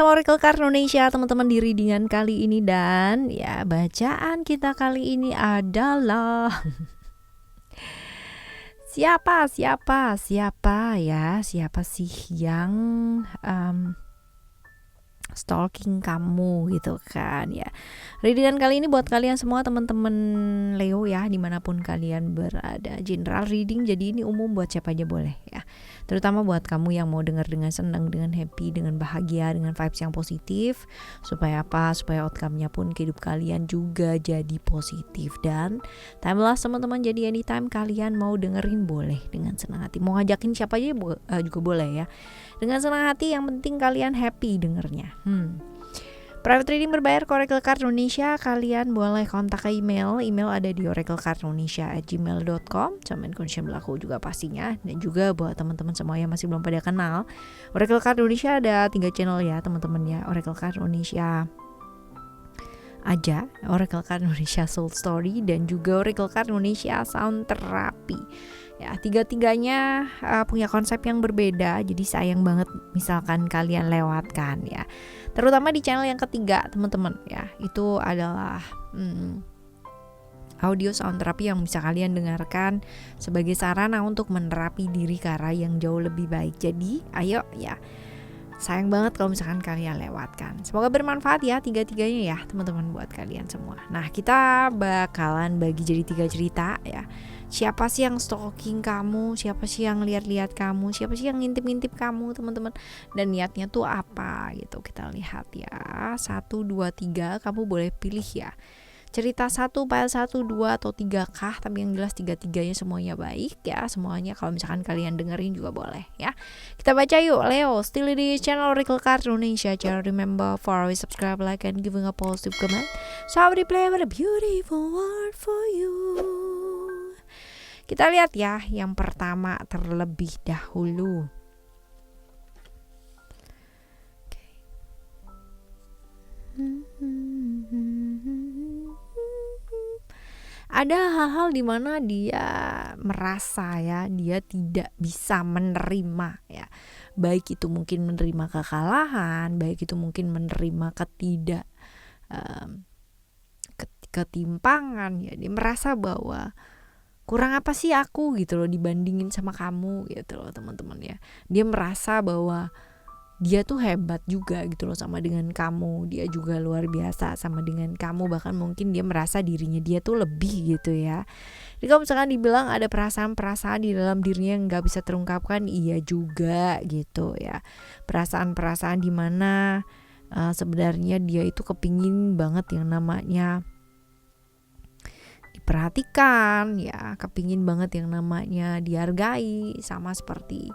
Oracle Card Indonesia teman-teman di readingan kali ini, dan ya bacaan kita kali ini adalah siapa sih yang stalking kamu gitu kan ya. Readingan kali ini buat kalian semua teman-teman Leo ya, dimanapun kalian berada. General reading, jadi ini umum buat siapa aja boleh ya. Terutama buat kamu yang mau dengar dengan senang, dengan happy, dengan bahagia, dengan vibes yang positif. Supaya apa? Supaya outcome-nya pun ke hidup kalian juga jadi positif. Dan timeless teman-teman, jadi anytime kalian mau dengerin boleh dengan senang hati. Mau ngajakin siapa aja juga boleh ya. Dengan senang hati, yang penting kalian happy dengernya. Private reading berbayar ke Oracle Card Indonesia. Kalian boleh kontak ke email ada di oraclecardindonesia@gmail.com. Sama connection berlaku juga pastinya. Dan juga buat teman-teman semua yang masih belum pada kenal, Oracle Card Indonesia ada 3 channel ya teman-teman ya. Oracle Card Indonesia aja, Oracle Card Indonesia Soul Story, dan juga Oracle Card Indonesia Sound Therapy. Ya, tiga-tiganya punya konsep yang berbeda, jadi sayang banget misalkan kalian lewatkan ya. Terutama di channel yang ketiga teman-teman ya, itu adalah audio sound therapy yang bisa kalian dengarkan sebagai sarana untuk menerapi diri ke arah yang jauh lebih baik. Jadi ayo ya, sayang banget kalau misalkan kalian lewatkan. Semoga bermanfaat ya tiga-tiganya ya teman-teman buat kalian semua. Nah, kita bakalan bagi jadi 3 cerita ya. Siapa sih yang stalking kamu? Siapa sih yang lihat-lihat kamu? Siapa sih yang ngintip-ngintip kamu teman-teman? Dan niatnya tuh apa gitu. Kita lihat ya. 1, 2, 3, kamu boleh pilih ya. Cerita 1, file 1, 2 atau 3 kah, tapi yang jelas 3-tiganya semuanya baik ya. Semuanya kalau misalkan kalian dengerin juga boleh ya. Kita baca yuk. Leo, still di channel Oracle Card Indonesia. Jangan remember for always subscribe, like, and giving a positive comment. So I will play with a beautiful word for you. Kita lihat ya, yang pertama terlebih dahulu. Ada hal-hal di mana dia merasa ya, dia tidak bisa menerima ya. Baik itu mungkin menerima kekalahan, baik itu mungkin menerima ketimpangan ya. Dia merasa bahwa kurang apa sih aku gitu loh dibandingin sama kamu gitu loh teman-teman ya. Dia merasa bahwa dia tuh hebat juga gitu loh sama dengan kamu. Dia juga luar biasa sama dengan kamu. Bahkan mungkin dia merasa dirinya dia tuh lebih gitu ya. Jadi kalau misalkan dibilang ada perasaan-perasaan di dalam dirinya yang gak bisa terungkapkan, iya juga gitu ya. Perasaan-perasaan dimana sebenarnya dia itu kepingin banget yang namanya perhatikan ya, kepingin banget yang namanya dihargai, sama seperti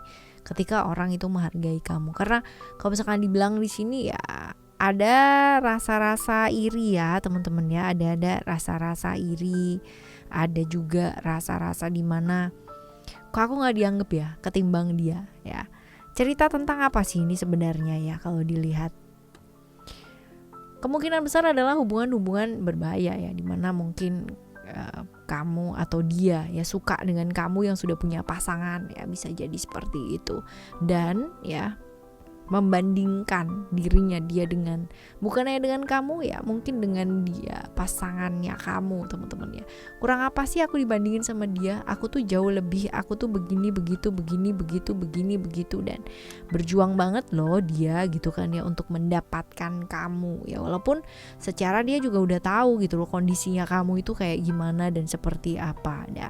ketika orang itu menghargai kamu. Karena kalau misalkan dibilang di sini ya ada rasa-rasa iri ya teman-teman ya, ada rasa-rasa iri, ada juga rasa-rasa dimana kok aku nggak dianggap ya ketimbang dia ya. Cerita tentang apa sih ini sebenarnya ya kalau dilihat? Kemungkinan besar adalah hubungan-hubungan berbahaya ya, dimana mungkin kamu atau dia ya suka dengan kamu yang sudah punya pasangan ya, bisa jadi seperti itu. Dan ya membandingkan dirinya dia dengan, bukan hanya dengan kamu ya, mungkin dengan dia pasangannya kamu teman-teman ya. Kurang apa sih aku dibandingin sama dia, aku tuh jauh lebih, aku tuh begini begitu, begini begitu, begini begitu, dan berjuang banget loh dia gitu kan ya untuk mendapatkan kamu ya. Walaupun secara dia juga udah tahu gitu loh kondisinya kamu itu kayak gimana dan seperti apa ya.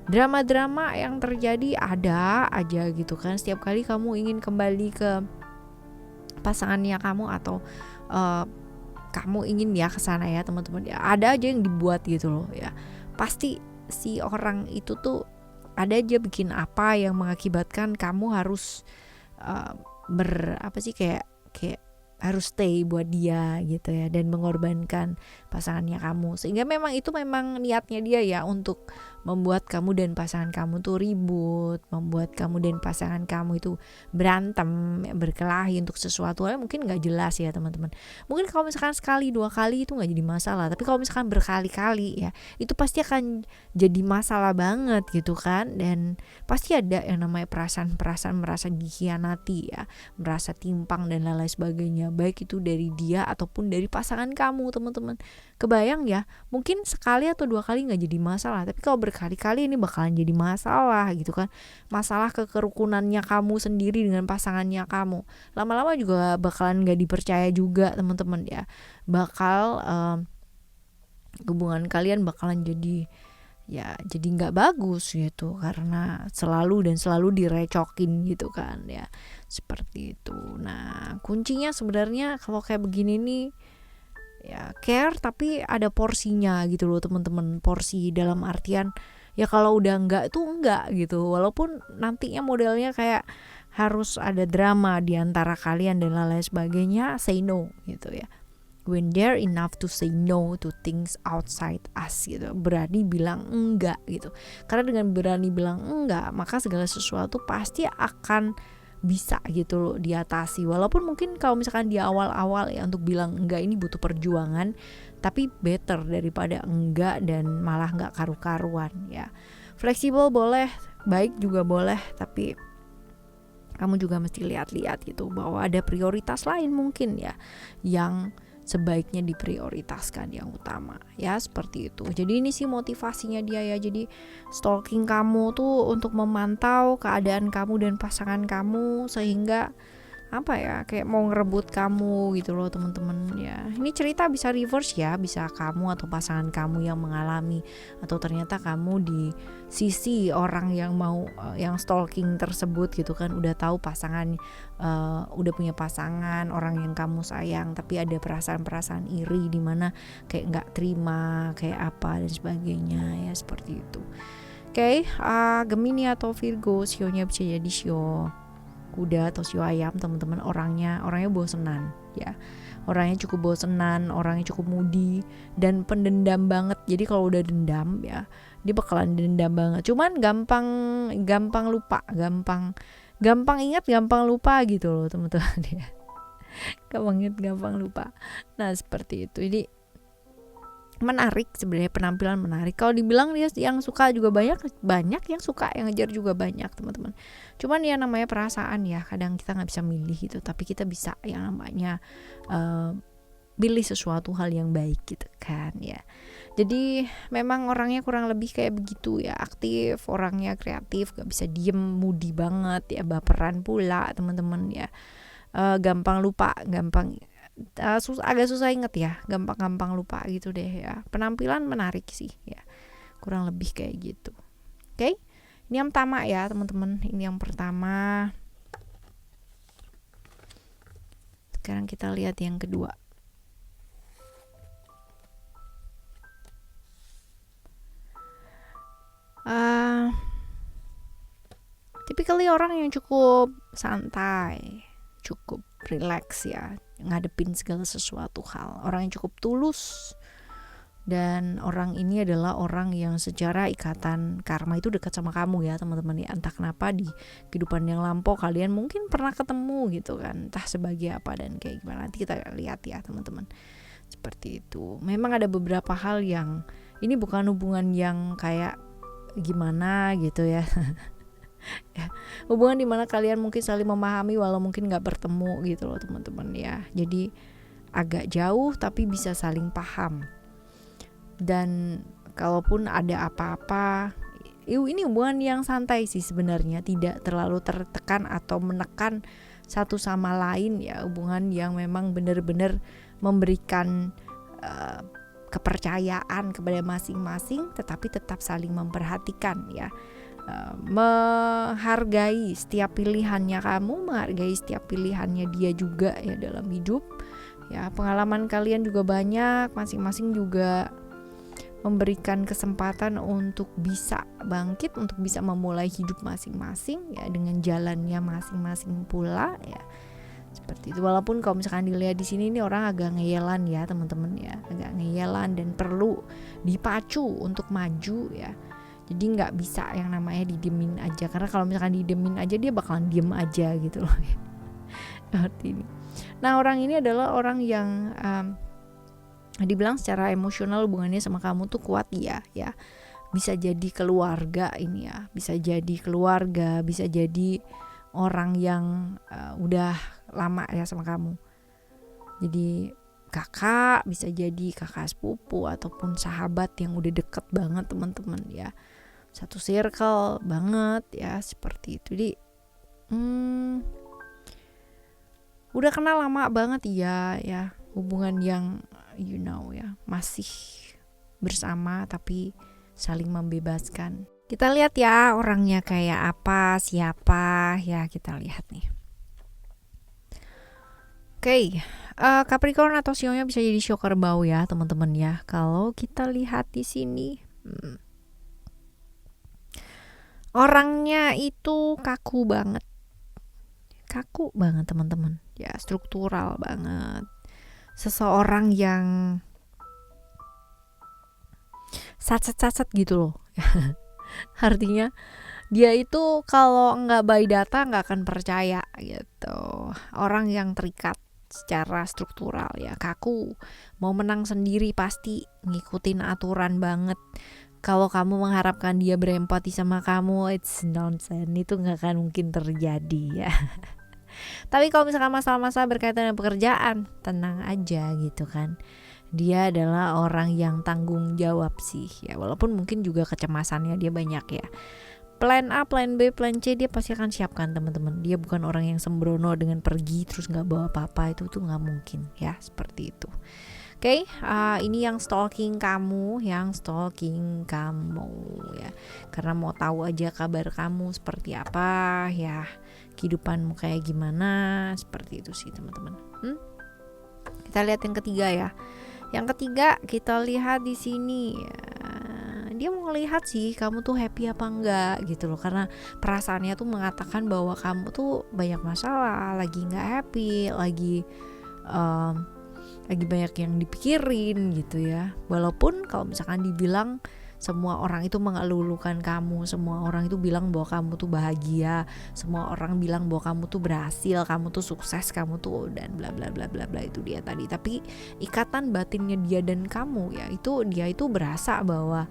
Drama-drama yang terjadi ada aja gitu kan setiap kali kamu ingin kembali ke pasangannya kamu atau kamu ingin ya ke sana ya teman-teman ya, ada aja yang dibuat gitu loh ya. Pasti si orang itu tuh ada aja bikin apa yang mengakibatkan kamu harus kayak harus stay buat dia gitu ya, dan mengorbankan pasangannya kamu, sehingga memang itu memang niatnya dia ya untuk membuat kamu dan pasangan kamu tuh ribut, membuat kamu dan pasangan kamu itu berantem, berkelahi untuk sesuatu yang mungkin nggak jelas ya teman-teman. Mungkin kalau misalkan sekali 2 kali itu nggak jadi masalah, tapi kalau misalkan berkali-kali ya itu pasti akan jadi masalah banget gitu kan. Dan pasti ada yang namanya perasaan merasa dikhianati ya, merasa timpang dan lain sebagainya. ya, baik itu dari dia ataupun dari pasangan kamu teman-teman. Kebayang ya, mungkin sekali atau 2 kali nggak jadi masalah, tapi kalau berkali-kali ini bakalan jadi masalah gitu kan. Masalah kekerukunannya kamu sendiri dengan pasangannya kamu, lama-lama juga bakalan nggak dipercaya juga teman-teman ya. Bakal hubungan kalian bakalan jadi nggak bagus gitu, karena selalu direcokin gitu kan ya, seperti itu. Nah kuncinya sebenarnya kalau kayak begini nih ya, care tapi ada porsinya gitu loh teman-teman. Porsi dalam artian ya, kalau udah enggak tuh enggak gitu, walaupun nantinya modelnya kayak harus ada drama di antara kalian dan lain sebagainya, say no gitu ya. When they're enough to say no to things outside us gitu, berani bilang enggak gitu. Karena dengan berani bilang enggak, maka segala sesuatu pasti akan bisa gitu loh diatasi. Walaupun mungkin kalau misalkan di awal-awal ya untuk bilang enggak ini butuh perjuangan, tapi better daripada enggak dan malah enggak karu-karuan ya. Fleksibel boleh, baik juga boleh, tapi kamu juga mesti lihat-lihat gitu bahwa ada prioritas lain mungkin ya yang sebaiknya diprioritaskan yang utama ya, seperti itu. Jadi ini sih motivasinya dia ya. Jadi stalking kamu tuh untuk memantau keadaan kamu dan pasangan kamu, sehingga apa ya, kayak mau ngerebut kamu gitu loh teman-teman ya. Ini cerita bisa reverse ya, bisa kamu atau pasangan kamu yang mengalami, atau ternyata kamu di sisi orang yang mau yang stalking tersebut gitu kan, udah tahu pasangan udah punya pasangan, orang yang kamu sayang, tapi ada perasaan-perasaan iri di mana kayak nggak terima kayak apa dan sebagainya ya, seperti itu. Oke, Gemini atau Virgo, sionya bisa jadi sio kuda atau sio ayam teman-teman. Orangnya bosenan ya, orangnya cukup bosenan, orangnya cukup moody dan pendendam banget. Jadi kalau udah dendam ya, dia bakalan dendam banget. Cuman gampang lupa, gampang ingat, gampang lupa gitu loh teman-teman ya. gampang lupa. Nah seperti itu. Jadi menarik sebenarnya, penampilan menarik. Kalau dibilang dia yang suka juga banyak yang suka, yang ngejar juga banyak teman-teman. Cuman ya namanya perasaan ya, kadang kita nggak bisa milih gitu, tapi kita bisa yang namanya pilih sesuatu hal yang baik gitu kan ya. Jadi memang orangnya kurang lebih kayak begitu ya, aktif, orangnya kreatif, gak bisa diem, moody banget ya, baperan pula teman-teman ya. Gampang lupa, agak susah inget ya, gampang lupa gitu deh ya. Penampilan menarik sih ya, kurang lebih kayak gitu. Oke, ini yang pertama ya teman-teman, ini yang pertama. Sekarang kita lihat yang kedua. Typically orang yang cukup santai, cukup relax ya, ngadepin segala sesuatu hal. Orang yang cukup tulus, dan orang ini adalah orang yang secara ikatan karma itu dekat sama kamu ya teman-teman ya. Entah kenapa di kehidupan yang lampau kalian mungkin pernah ketemu gitu kan, entah sebagai apa dan kayak gimana, nanti kita lihat ya teman-teman. Seperti itu. Memang ada beberapa hal yang ini bukan hubungan yang kayak gimana gitu ya. Ya, hubungan dimana kalian mungkin saling memahami walau mungkin gak bertemu gitu loh teman-teman ya. Jadi agak jauh tapi bisa saling paham. Dan kalaupun ada apa-apa, ini hubungan yang santai sih sebenarnya, tidak terlalu tertekan atau menekan satu sama lain ya. Hubungan yang memang benar-benar memberikan kepercayaan kepada masing-masing, tetapi tetap saling memperhatikan ya. Menghargai setiap pilihannya kamu, menghargai setiap pilihannya dia juga ya dalam hidup ya. Pengalaman kalian juga banyak, masing-masing juga memberikan kesempatan untuk bisa bangkit, untuk bisa memulai hidup masing-masing ya, dengan jalannya masing-masing pula ya, seperti itu. Walaupun kalau misalkan dilihat di sini ini orang agak ngeyelan ya teman-teman ya, agak ngeyelan dan perlu dipacu untuk maju ya. Jadi nggak bisa yang namanya didiemin aja, karena kalau misalkan didiemin aja dia bakalan diem aja gitu loh. Ini. Nah orang ini adalah orang yang dibilang secara emosional hubungannya sama kamu tuh kuat ya. Bisa jadi keluarga ini ya, bisa jadi keluarga, bisa jadi orang yang udah lama ya sama kamu. Jadi kakak, bisa jadi kakak sepupu ataupun sahabat yang udah deket banget teman-teman ya, satu circle banget ya, seperti itu. Jadi udah kenal lama banget ya, hubungan yang ya masih bersama tapi saling membebaskan. Kita lihat ya orangnya kayak apa, siapa ya, kita lihat nih. Oke, Capricorn atau sionya bisa jadi show kerbau ya teman-teman ya. Kalau kita lihat di sini, orangnya itu kaku banget teman-teman ya, struktural banget. Seseorang yang sacet gitu loh. Artinya dia itu kalau nggak by data nggak akan percaya gitu. Orang yang terikat secara struktural ya, kaku, mau menang sendiri pasti ngikutin aturan banget. Kalau kamu mengharapkan dia berempati sama kamu, it's nonsense, itu nggak akan mungkin terjadi ya. Tapi kalau misalkan masalah-masalah berkaitan dengan pekerjaan, tenang aja gitu kan. Dia adalah orang yang tanggung jawab sih ya, walaupun mungkin juga kecemasannya dia banyak ya. Plan A, plan B, plan C dia pasti akan siapkan teman-teman. Dia bukan orang yang sembrono dengan pergi terus nggak bawa apa-apa, itu tuh nggak mungkin ya, seperti itu. Oke, ini yang stalking kamu ya, karena mau tahu aja kabar kamu seperti apa ya, kehidupanmu kayak gimana, seperti itu sih teman-teman. Kita lihat yang ketiga ya. Yang ketiga kita lihat di sini ya, dia mau ngelihat sih kamu tuh happy apa enggak gitu loh, karena perasaannya tuh mengatakan bahwa kamu tuh banyak masalah, lagi nggak happy, lagi banyak yang dipikirin gitu ya. Walaupun kalau misalkan dibilang semua orang itu mengelulukan kamu, semua orang itu bilang bahwa kamu tuh bahagia, semua orang bilang bahwa kamu tuh berhasil, kamu tuh sukses, kamu tuh dan bla bla bla bla bla, itu dia tadi. Tapi ikatan batinnya dia dan kamu ya, itu dia itu berasa bahwa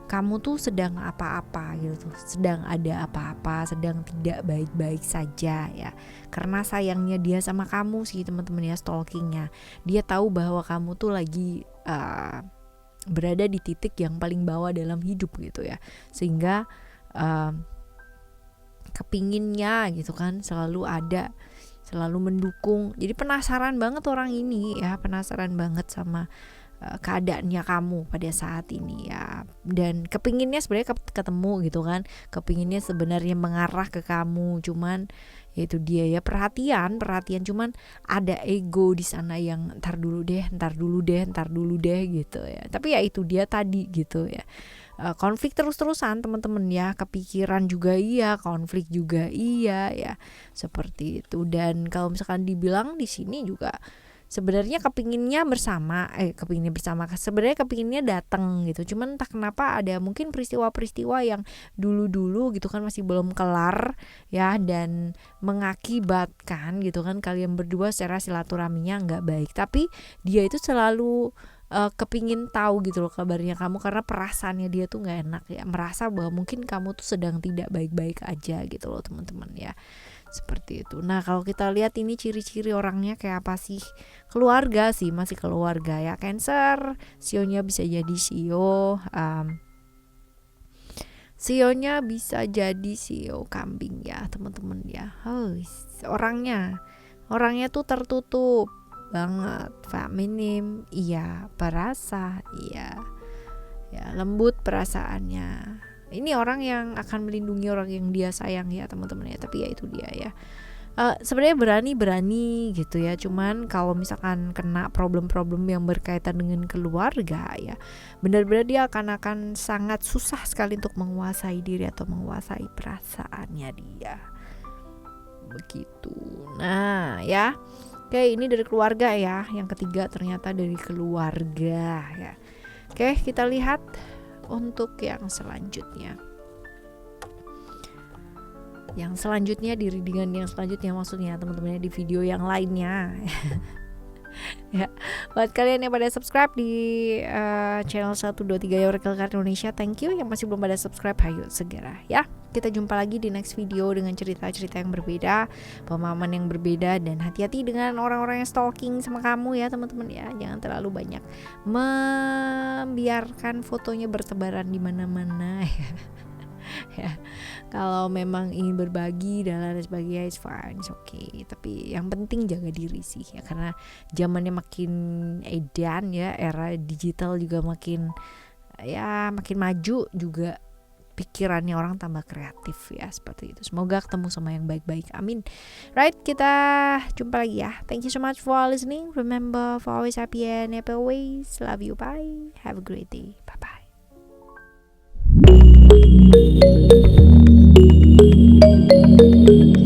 kamu tuh sedang apa-apa gitu, sedang ada apa-apa, sedang tidak baik-baik saja ya. Karena sayangnya dia sama kamu sih teman-teman ya, stalkingnya. Dia tahu bahwa kamu tuh lagi berada di titik yang paling bawah dalam hidup gitu ya, sehingga kepinginnya gitu kan selalu ada, selalu mendukung. Jadi penasaran banget orang ini ya, penasaran banget sama keadaannya kamu pada saat ini ya, dan kepinginnya sebenarnya ketemu gitu kan, kepinginnya sebenarnya mengarah ke kamu, cuman yaitu dia ya, perhatian cuman ada ego di sana yang ntar dulu deh gitu ya. Tapi ya itu dia tadi gitu ya, konflik terus-terusan teman-teman ya, kepikiran juga iya, konflik juga iya ya, seperti itu. Dan kalau misalkan dibilang di sini juga sebenarnya kepinginnya bersama, sebenarnya kepinginnya datang gitu, cuman entah kenapa ada mungkin peristiwa-peristiwa yang dulu gitu kan masih belum kelar ya, dan mengakibatkan gitu kan kalian berdua secara silaturahminya nggak baik. Tapi dia itu selalu kepingin tahu gitu loh kabarnya kamu, karena perasaannya dia tuh nggak enak ya, merasa bahwa mungkin kamu tuh sedang tidak baik-baik aja gitu loh teman-teman ya, seperti itu. Nah kalau kita lihat ini ciri-ciri orangnya kayak apa sih, keluarga sih, masih keluarga ya. Cancer, sionya bisa jadi sionya bisa jadi sio kambing ya teman-teman ya. Orangnya tuh tertutup banget, feminim, iya, perasa, iya, ya, lembut perasaannya. Ini orang yang akan melindungi orang yang dia sayang ya teman-teman ya. Tapi ya itu dia ya, sebenarnya berani gitu ya, cuman kalau misalkan kena problem-problem yang berkaitan dengan keluarga ya, benar-benar dia akan sangat susah sekali untuk menguasai diri atau menguasai perasaannya dia, begitu. Nah ya, oke, ini dari keluarga ya. Yang ketiga ternyata dari keluarga ya. Oke, kita lihat untuk yang selanjutnya. Di readingan yang selanjutnya maksudnya teman-teman, di video yang lainnya. Ya, buat kalian yang pada subscribe di channel 123 Oracle Card Indonesia, thank you. Yang masih belum pada subscribe, ayo segera ya. Kita jumpa lagi di next video dengan cerita-cerita yang berbeda, pemahaman yang berbeda, dan hati-hati dengan orang-orang yang stalking sama kamu ya teman-teman ya. Jangan terlalu banyak membiarkan fotonya bertebaran di mana-mana ya. Ya, kalau memang ingin berbagi dan lain sebagainya, it's fine, it's okay. Tapi yang penting jaga diri sih ya, karena zamannya makin edan ya, era digital juga makin maju juga, pikirannya orang tambah kreatif ya, seperti itu. Semoga ketemu sama yang baik-baik, amin. Right, kita jumpa lagi ya. Thank you so much for listening. Remember, for always happy and happy always. Love you, bye. Have a great day, bye bye. Thank you.